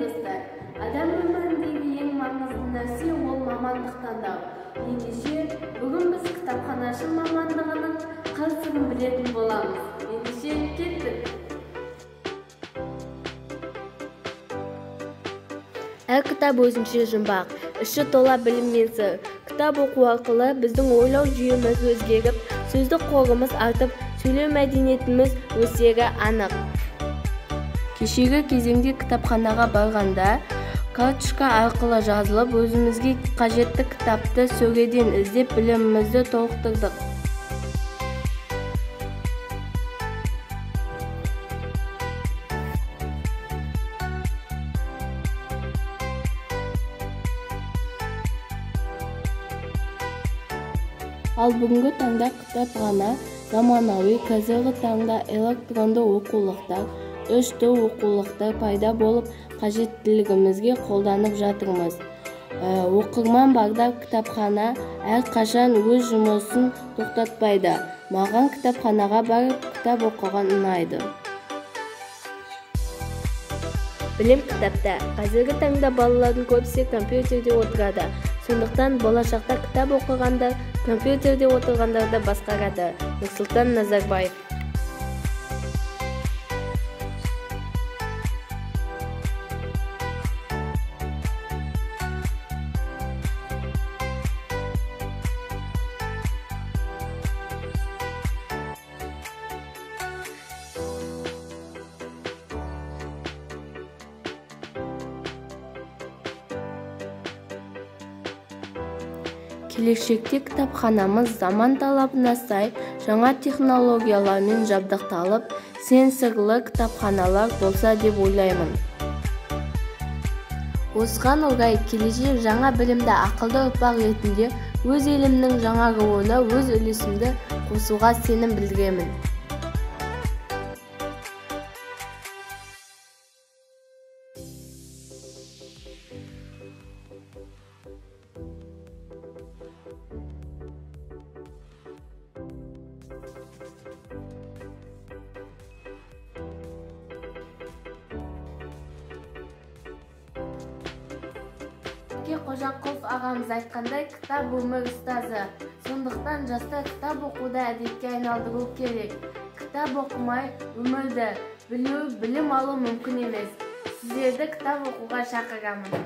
достар, адам өміріндегі ең маңызды нәрсе ол мамандық таңдау. Ендеше бүгін біз кітапханашы мамандығының қыр-сырын білетін боламыз. Ендеше кеттік. Әр кітап өзінше жұмбақ, іші тола білім мен сыр. Кітап оқу арқылы біздің ойлау жүйеміз өзгеріп, сөздік қорымыз артып, сөйлеу мәдениетіміз өсері анық. Кешегі кезеңде кітапханаға барғанда, карточка арқылы жазылып, өзімізге қажетті кітапты сөреден іздеп білімімізді толықтырдық. Ал бүгінгі таңда кітапхана заманауи, қазіргі таңда электронды оқулықтар, 3D оқулықтар пайда болып, қажеттілігімізге қолданып жатырмыз. Оқырман барда кітапхана әрқашан өз жұмысын тоқтатпайды. Маған кітапханаға барып кітап оқыған ұнайды. Білім кітапта. Қазіргі таңда балалардың көбісі компьютерде отырады. Сондықтан болашақта кітап оқығандар компьютерде отырғандарды басқарады. Нұрсұлтан Назарбаев. Келешекте кітапханамыз заман талабына сай жаңа технологиялармен жабдықталып, сенсорлы кітапханалар болса деп ойлаймын. Осыған орай келешек жаңа білімді ақылды ұрпақ ретінде өз елімнің жаңаруына өз үлесімді қосуға сенім білдіремін. Қожақұлов ағамыз айтқандай, кітап өмір ұстазы. Сондықтан жастар кітап оқуды әдетке айналдыру керек. Кітап оқымай өмірді білім алу мүмкін емес. Сіздерді кітап оқуға шақырамын.